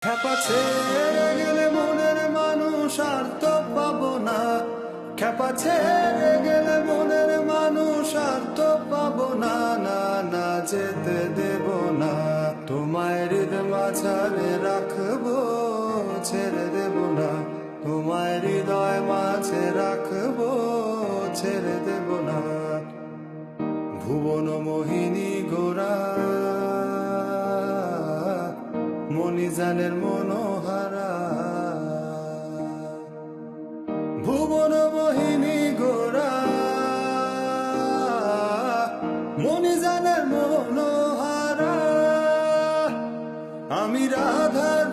খ্যাপা ছেড়ে গেলে মনের মানুষ আর তো পাবো না, খ্যাপা ছেড়ে গেলে মনের মানুষ আর তো পাবো না, না না যেতে দেব না। তোমায় হৃদয় মাঝারে রাখবো, ছেড়ে দেব না। তোমায় হৃদয় মাঝে রাখবো, ছেড়ে দেব না। ভুবন মোহিনী গোরা মণিজানের মনোহারা, ভুবন মোহিনী গোরা মণিজানের মনোহারা। আমি রাধার